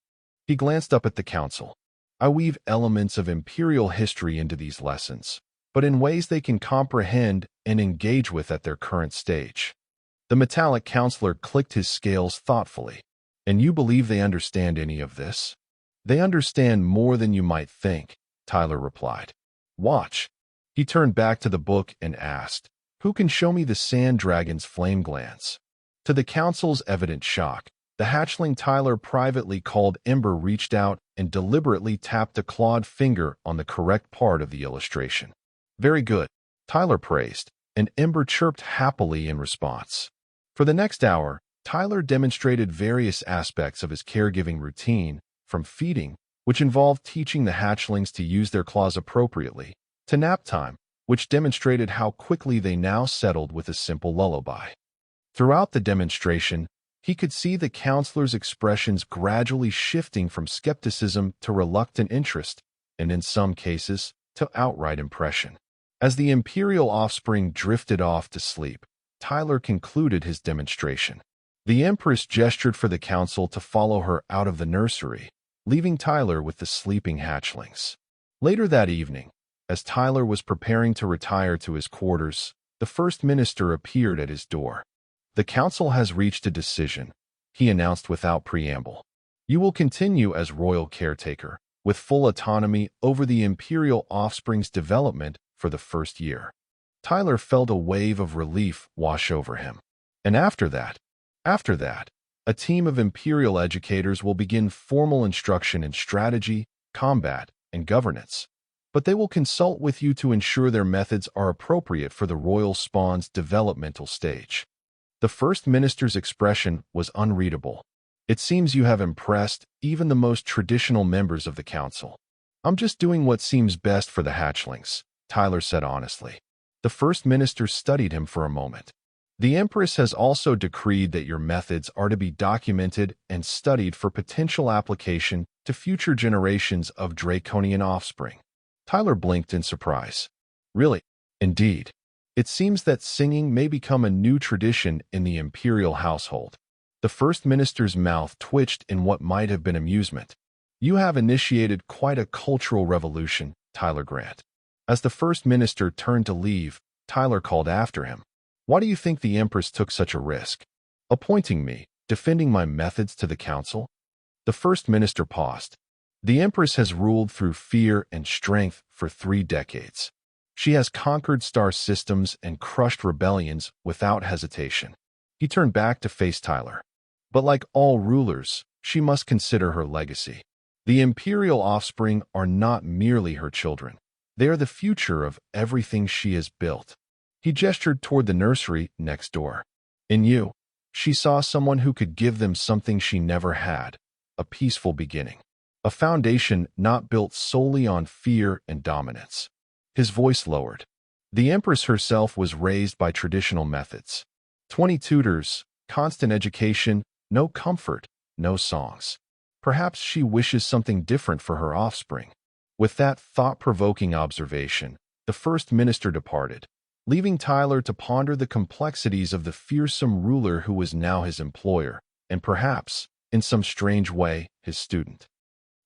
He glanced up at the council. I weave elements of Imperial history into these lessons, but in ways they can comprehend and engage with at their current stage. The metallic counselor clicked his scales thoughtfully. And you believe they understand any of this? They understand more than you might think, Tyler replied. Watch. He turned back to the book and asked, who can show me the sand dragon's flame glands? To the council's evident shock, the hatchling Tyler privately called Ember reached out and deliberately tapped a clawed finger on the correct part of the illustration. Very good, Tyler praised, and Ember chirped happily in response. For the next hour, Tyler demonstrated various aspects of his caregiving routine, from feeding, which involved teaching the hatchlings to use their claws appropriately, to nap time, which demonstrated how quickly they now settled with a simple lullaby. Throughout the demonstration, he could see the counselor's expressions gradually shifting from skepticism to reluctant interest, and in some cases, to outright impression. As the Imperial offspring drifted off to sleep, Tyler concluded his demonstration. The Empress gestured for the council to follow her out of the nursery, leaving Tyler with the sleeping hatchlings. Later that evening, as Tyler was preparing to retire to his quarters, the First Minister appeared at his door. The council has reached a decision, he announced without preamble. You will continue as royal caretaker, with full autonomy over the Imperial offspring's development for the first year. Tyler felt a wave of relief wash over him. And after that, a team of Imperial educators will begin formal instruction in strategy, combat, and governance. But they will consult with you to ensure their methods are appropriate for the royal spawn's developmental stage. The First Minister's expression was unreadable. It seems you have impressed even the most traditional members of the council. I'm just doing what seems best for the hatchlings, Tyler said honestly. The First Minister studied him for a moment. The Empress has also decreed that your methods are to be documented and studied for potential application to future generations of draconian offspring. Tyler blinked in surprise. Really? Indeed. It seems that singing may become a new tradition in the Imperial household. The First Minister's mouth twitched in what might have been amusement. You have initiated quite a cultural revolution, Tyler Grant. As the First Minister turned to leave, Tyler called after him. Why do you think the Empress took such a risk? Appointing me, defending my methods to the council? The First Minister paused. The Empress has ruled through fear and strength for 3 decades. She has conquered star systems and crushed rebellions without hesitation. He turned back to face Tyler. But like all rulers, she must consider her legacy. The Imperial offspring are not merely her children. They are the future of everything she has built. He gestured toward the nursery next door. In you, she saw someone who could give them something she never had, a peaceful beginning. A foundation not built solely on fear and dominance. His voice lowered. The Empress herself was raised by traditional methods. 20 tutors, constant education, no comfort, no songs. Perhaps she wishes something different for her offspring. With that thought-provoking observation, the First Minister departed, leaving Tyler to ponder the complexities of the fearsome ruler who was now his employer, and perhaps, in some strange way, his student.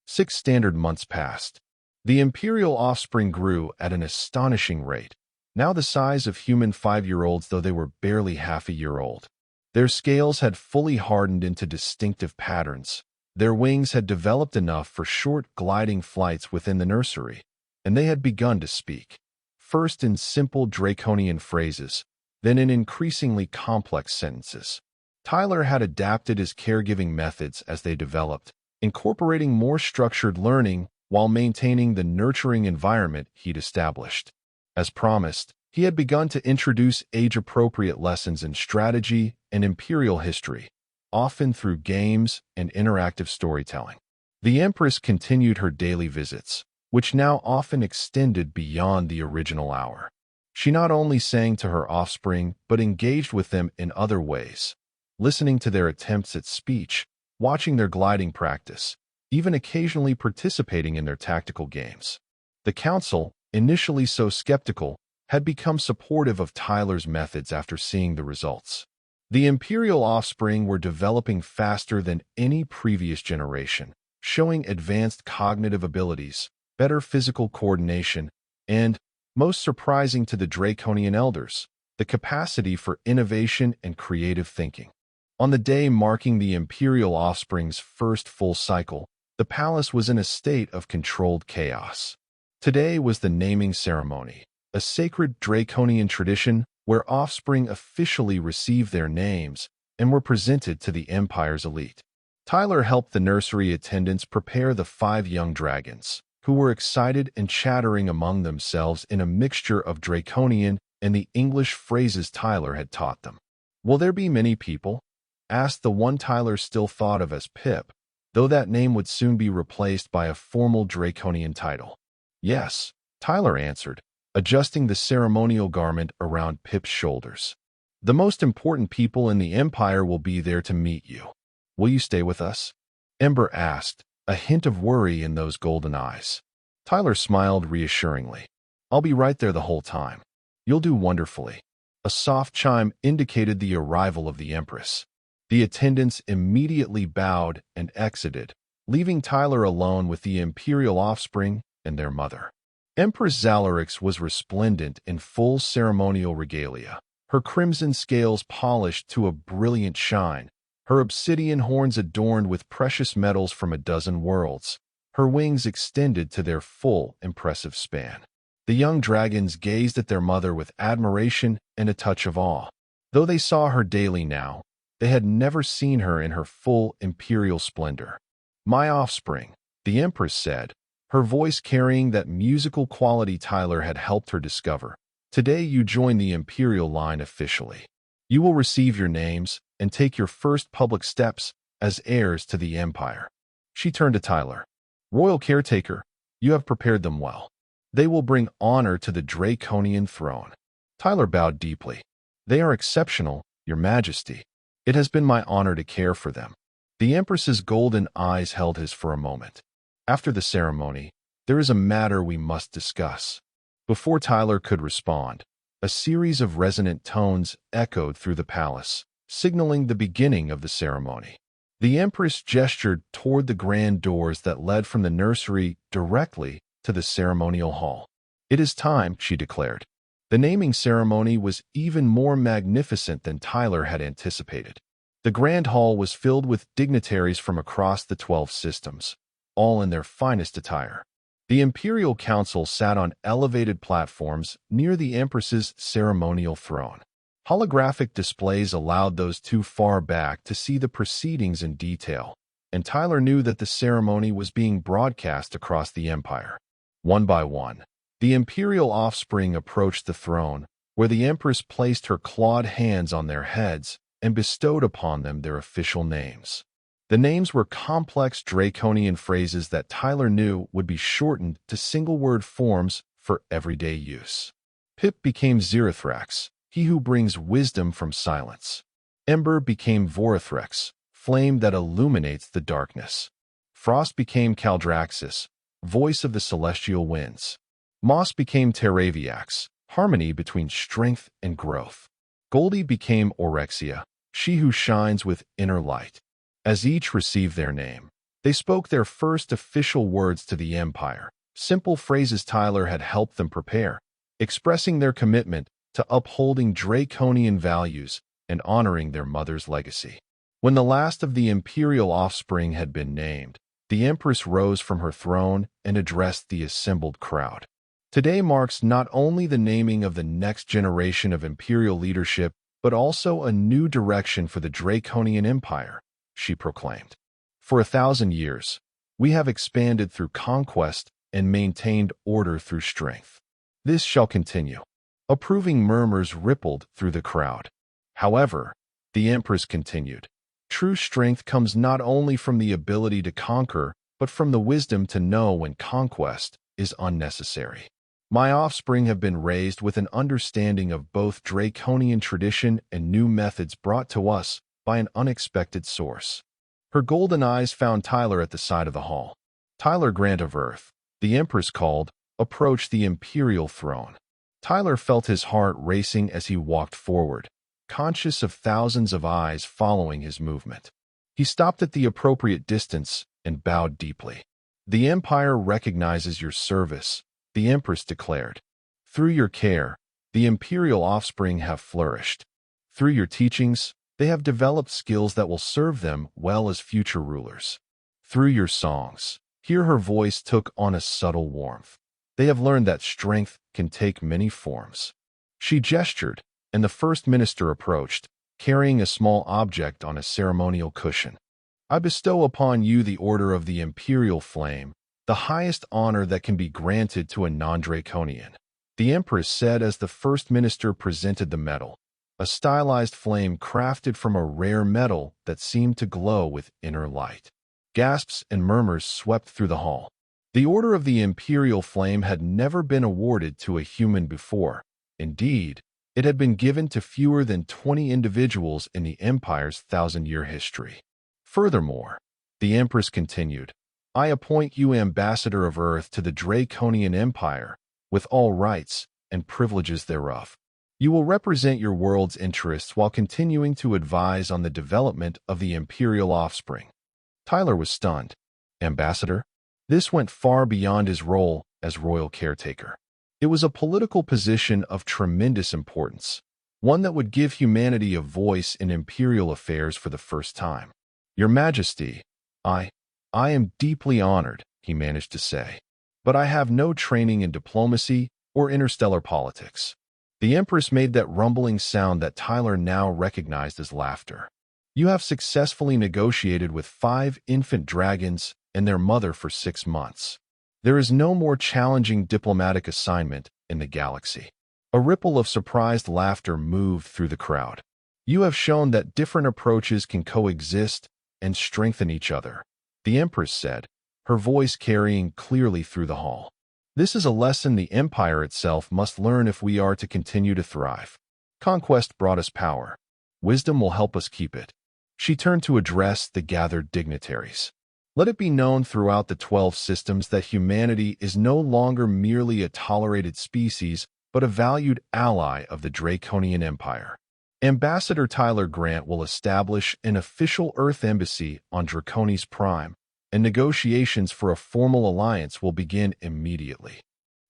6 standard months passed. The imperial offspring grew at an astonishing rate, now the size of human 5-year-olds, though they were barely half a year old. Their scales had fully hardened into distinctive patterns. Their wings had developed enough for short gliding flights within the nursery, and they had begun to speak, first in simple draconian phrases, then in increasingly complex sentences. Tyler had adapted his caregiving methods as they developed, incorporating more structured learning while maintaining the nurturing environment he'd established. As promised, he had begun to introduce age-appropriate lessons in strategy and imperial history, often through games and interactive storytelling. The Empress continued her daily visits, which now often extended beyond the original hour. She not only sang to her offspring, but engaged with them in other ways, listening to their attempts at speech, watching their gliding practice, even occasionally participating in their tactical games. The council, initially so skeptical, had become supportive of Tyler's methods after seeing the results. The imperial offspring were developing faster than any previous generation, showing advanced cognitive abilities, better physical coordination, and, most surprising to the draconian elders, the capacity for innovation and creative thinking. On the day marking the imperial offspring's first full cycle, the palace was in a state of controlled chaos. Today was the naming ceremony, a sacred draconian tradition where offspring officially received their names and were presented to the Empire's elite. Tyler helped the nursery attendants prepare the 5 young dragons, who were excited and chattering among themselves in a mixture of draconian and the English phrases Tyler had taught them. "Will there be many people?" asked the one Tyler still thought of as Pip, though that name would soon be replaced by a formal draconian title. "Yes," Tyler answered, adjusting the ceremonial garment around Pip's shoulders. "The most important people in the Empire will be there to meet you. Will you stay with us?" Ember asked, a hint of worry in those golden eyes. Tyler smiled reassuringly. "I'll be right there the whole time. You'll do wonderfully." A soft chime indicated the arrival of the Empress. The attendants immediately bowed and exited, leaving Tyler alone with the imperial offspring and their mother. Empress Zalarix was resplendent in full ceremonial regalia, her crimson scales polished to a brilliant shine, her obsidian horns adorned with precious metals from a dozen worlds, her wings extended to their full, impressive span. The young dragons gazed at their mother with admiration and a touch of awe. Though they saw her daily now, they had never seen her in her full imperial splendor. "My offspring," the Empress said, her voice carrying that musical quality Tyler had helped her discover. "Today you join the imperial line officially. You will receive your names and take your first public steps as heirs to the Empire." She turned to Tyler. "Royal caretaker, you have prepared them well. They will bring honor to the draconian throne." Tyler bowed deeply. "They are exceptional, Your Majesty. It has been my honor to care for them." The Empress's golden eyes held his for a moment. "After the ceremony, there is a matter we must discuss." Before Tyler could respond, a series of resonant tones echoed through the palace, signaling the beginning of the ceremony. The Empress gestured toward the grand doors that led from the nursery directly to the ceremonial hall. "It is time," she declared. The naming ceremony was even more magnificent than Tyler had anticipated. The grand hall was filled with dignitaries from across the 12 systems, all in their finest attire. The Imperial Council sat on elevated platforms near the Empress's ceremonial throne. Holographic displays allowed those too far back to see the proceedings in detail, and Tyler knew that the ceremony was being broadcast across the Empire. One by one, the Imperial offspring approached the throne, where the Empress placed her clawed hands on their heads and bestowed upon them their official names. The names were complex draconian phrases that Tyler knew would be shortened to single-word forms for everyday use. Pip became Zirathrax, he who brings wisdom from silence. Ember became Vorathrex, flame that illuminates the darkness. Frost became Caldraxis, voice of the celestial winds. Moss became Terraviax, harmony between strength and growth. Goldie became Orexia, she who shines with inner light. As each received their name, they spoke their first official words to the Empire, simple phrases Tyler had helped them prepare, expressing their commitment to upholding draconian values and honoring their mother's legacy. When the last of the Imperial offspring had been named, the Empress rose from her throne and addressed the assembled crowd. Today marks not only the naming of the next generation of Imperial leadership, but also a new direction for the Draconian Empire, she proclaimed. For 1,000 years, we have expanded through conquest and maintained order through strength. This shall continue. Approving murmurs rippled through the crowd. However, the Empress continued. True strength comes not only from the ability to conquer, but from the wisdom to know when conquest is unnecessary. My offspring have been raised with an understanding of both draconian tradition and new methods brought to us by an unexpected source. Her golden eyes found Tyler at the side of the hall. Tyler Grant of Earth, the Empress called, approached the Imperial throne. Tyler felt his heart racing as he walked forward, conscious of thousands of eyes following his movement. He stopped at the appropriate distance and bowed deeply. The Empire recognizes your service, the Empress declared. Through your care, the Imperial offspring have flourished. Through your teachings, they have developed skills that will serve them well as future rulers. Through your songs, here her voice took on a subtle warmth. They have learned that strength can take many forms. She gestured, and the First Minister approached, carrying a small object on a ceremonial cushion. I bestow upon you the Order of the Imperial Flame, the highest honor that can be granted to a non-Draconian, the Empress said as the First Minister presented the medal, a stylized flame crafted from a rare metal that seemed to glow with inner light. Gasps and murmurs swept through the hall. The Order of the Imperial Flame had never been awarded to a human before. Indeed, it had been given to fewer than 20 individuals in the Empire's 1,000-year history. Furthermore, the Empress continued, I appoint you Ambassador of Earth to the Draconian Empire, with all rights and privileges thereof. You will represent your world's interests while continuing to advise on the development of the Imperial offspring. Tyler was stunned. Ambassador? This went far beyond his role as royal caretaker. It was a political position of tremendous importance, one that would give humanity a voice in imperial affairs for the first time. Your Majesty, I am deeply honored, he managed to say, but I have no training in diplomacy or interstellar politics. The Empress made that rumbling sound that Tyler now recognized as laughter. You have successfully negotiated with 5 infant dragons and their mother for 6 months. There is no more challenging diplomatic assignment in the galaxy. A ripple of surprised laughter moved through the crowd. You have shown that different approaches can coexist and strengthen each other, the Empress said, her voice carrying clearly through the hall. This is a lesson the Empire itself must learn if we are to continue to thrive. Conquest brought us power. Wisdom will help us keep it. She turned to address the gathered dignitaries. Let it be known throughout the 12 systems that humanity is no longer merely a tolerated species, but a valued ally of the Draconian Empire. Ambassador Tyler Grant will establish an official Earth embassy on Draconis Prime, and negotiations for a formal alliance will begin immediately.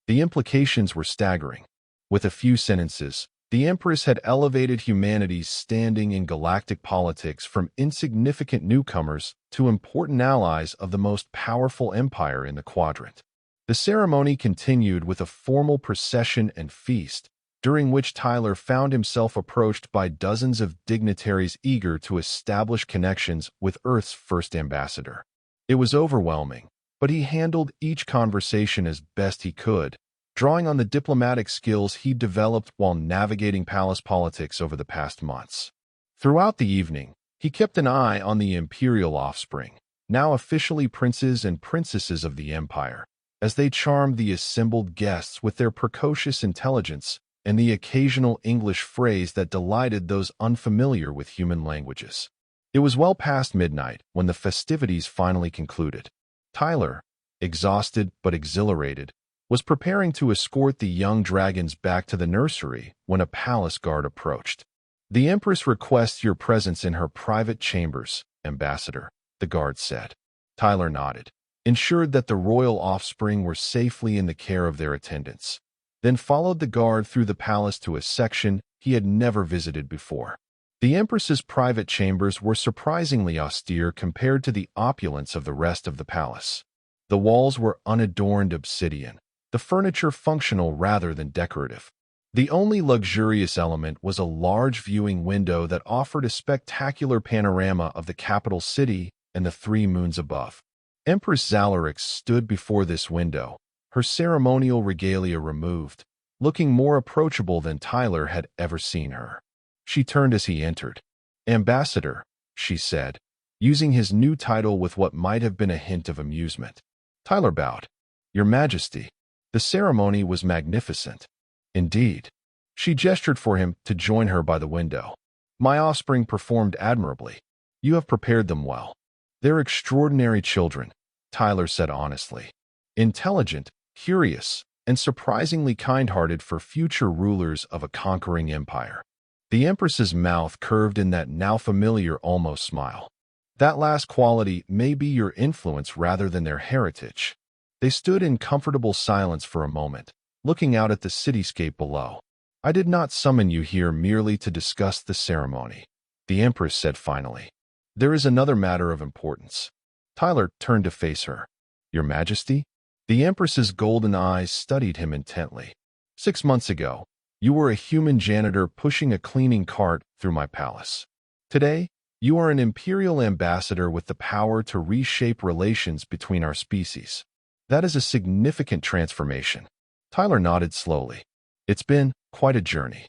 The implications were staggering. With a few sentences, the Empress had elevated humanity's standing in galactic politics from insignificant newcomers to important allies of the most powerful empire in the quadrant. The ceremony continued with a formal procession and feast, during which Tyler found himself approached by dozens of dignitaries eager to establish connections with Earth's first ambassador. It was overwhelming, but he handled each conversation as best he could, drawing on the diplomatic skills he developed while navigating palace politics over the past months. Throughout the evening, he kept an eye on the Imperial offspring, now officially princes and princesses of the Empire, as they charmed the assembled guests with their precocious intelligence and the occasional English phrase that delighted those unfamiliar with human languages. It was well past midnight when the festivities finally concluded. Tyler, exhausted but exhilarated, was preparing to escort the young dragons back to the nursery when a palace guard approached. "The Empress requests your presence in her private chambers, Ambassador," the guard said. Tyler nodded, ensured that the royal offspring were safely in the care of their attendants, then followed the guard through the palace to a section he had never visited before. The Empress's private chambers were surprisingly austere compared to the opulence of the rest of the palace. The walls were unadorned obsidian, the furniture functional rather than decorative. The only luxurious element was a large viewing window that offered a spectacular panorama of the capital city and the three moons above. Empress Zalarix stood before this window, her ceremonial regalia removed, looking more approachable than Tyler had ever seen her. She turned as he entered. "Ambassador," she said, using his new title with what might have been a hint of amusement. Tyler bowed. "Your Majesty." The ceremony was magnificent. "Indeed." She gestured for him to join her by the window. "My offspring performed admirably. You have prepared them well." "They're extraordinary children," Tyler said honestly. "Intelligent, curious, and surprisingly kind-hearted for future rulers of a conquering empire." The Empress's mouth curved in that now familiar almost smile. "That last quality may be your influence rather than their heritage." They stood in comfortable silence for a moment, looking out at the cityscape below. "I did not summon you here merely to discuss the ceremony," the Empress said finally. "There is another matter of importance." Tyler turned to face her. "Your Majesty?" The Empress's golden eyes studied him intently. "6 months ago, you were a human janitor pushing a cleaning cart through my palace. Today, you are an imperial ambassador with the power to reshape relations between our species. That is a significant transformation." Tyler nodded slowly. "It's been quite a journey.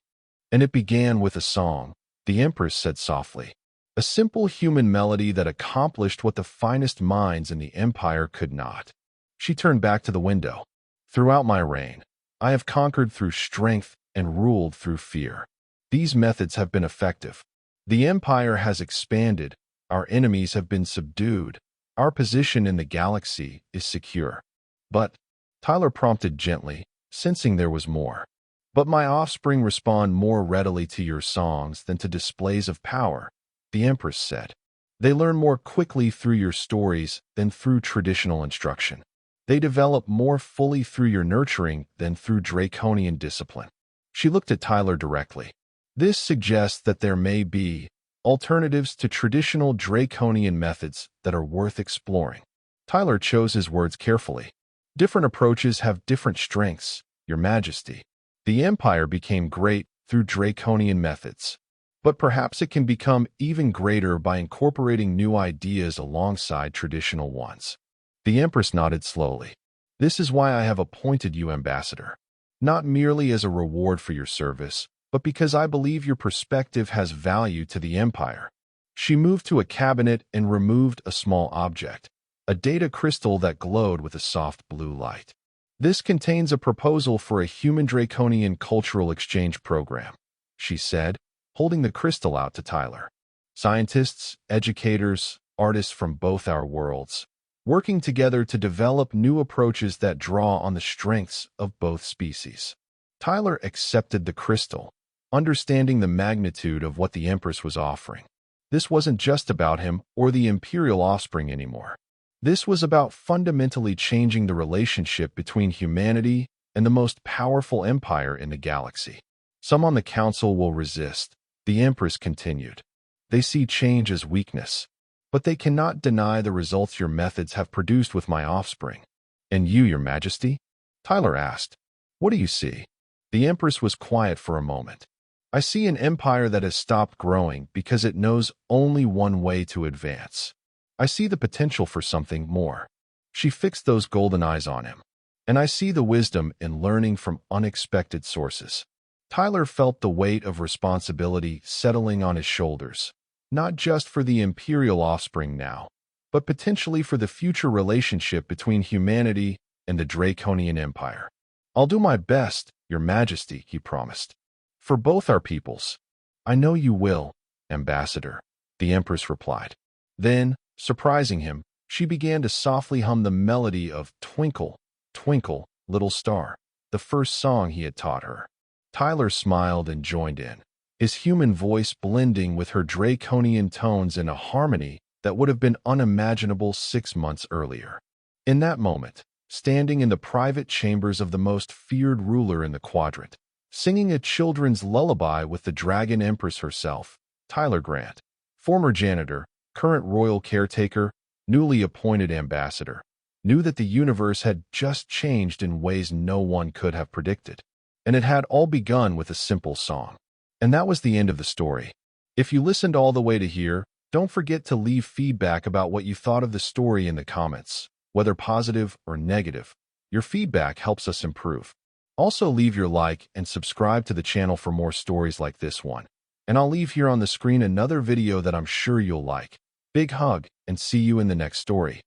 And it began with a song," the Empress said softly. "A simple human melody that accomplished what the finest minds in the Empire could not." She turned back to the window. "Throughout my reign, I have conquered through strength and ruled through fear. These methods have been effective. The Empire has expanded, our enemies have been subdued, our position in the galaxy is secure. But," Tyler prompted gently, sensing there was more. "But my offspring respond more readily to your songs than to displays of power," the Empress said. "They learn more quickly through your stories than through traditional instruction. They develop more fully through your nurturing than through draconian discipline." She looked at Tyler directly. "This suggests that there may be alternatives to traditional draconian methods that are worth exploring." Tyler chose his words carefully. "Different approaches have different strengths, Your Majesty. The Empire became great through draconian methods, but perhaps it can become even greater by incorporating new ideas alongside traditional ones." The Empress nodded slowly. "This is why I have appointed you ambassador. Not merely as a reward for your service, but because I believe your perspective has value to the Empire." She moved to a cabinet and removed a small object, a data crystal that glowed with a soft blue light. "This contains a proposal for a human draconian cultural exchange program," she said, holding the crystal out to Tyler. "Scientists, educators, artists from both our worlds, working together to develop new approaches that draw on the strengths of both species." Tyler accepted the crystal, understanding the magnitude of what the Empress was offering. This wasn't just about him or the imperial offspring anymore. This was about fundamentally changing the relationship between humanity and the most powerful empire in the galaxy. "Some on the council will resist," the Empress continued. "They see change as weakness, but they cannot deny the results your methods have produced with my offspring." "And you, Your Majesty?" Tyler asked. "What do you see?" The Empress was quiet for a moment. "I see an empire that has stopped growing because it knows only one way to advance. I see the potential for something more." She fixed those golden eyes on him. "And I see the wisdom in learning from unexpected sources." Tyler felt the weight of responsibility settling on his shoulders, not just for the imperial offspring now, but potentially for the future relationship between humanity and the Draconian Empire. "I'll do my best, Your Majesty," he promised. "For both our peoples." "I know you will, Ambassador," the Empress replied. Then, surprising him, she began to softly hum the melody of Twinkle, Twinkle, Little Star, the first song he had taught her. Tyler smiled and joined in, his human voice blending with her draconian tones in a harmony that would have been unimaginable 6 months earlier. In that moment, standing in the private chambers of the most feared ruler in the quadrant, singing a children's lullaby with the dragon Empress herself, Tyler Grant, former janitor, current royal caretaker, newly appointed ambassador, knew that the universe had just changed in ways no one could have predicted. And it had all begun with a simple song. And that was the end of the story. If you listened all the way to here, don't forget to leave feedback about what you thought of the story in the comments, whether positive or negative. Your feedback helps us improve. Also leave your like and subscribe to the channel for more stories like this one. And I'll leave here on the screen another video that I'm sure you'll like. Big hug, and see you in the next story.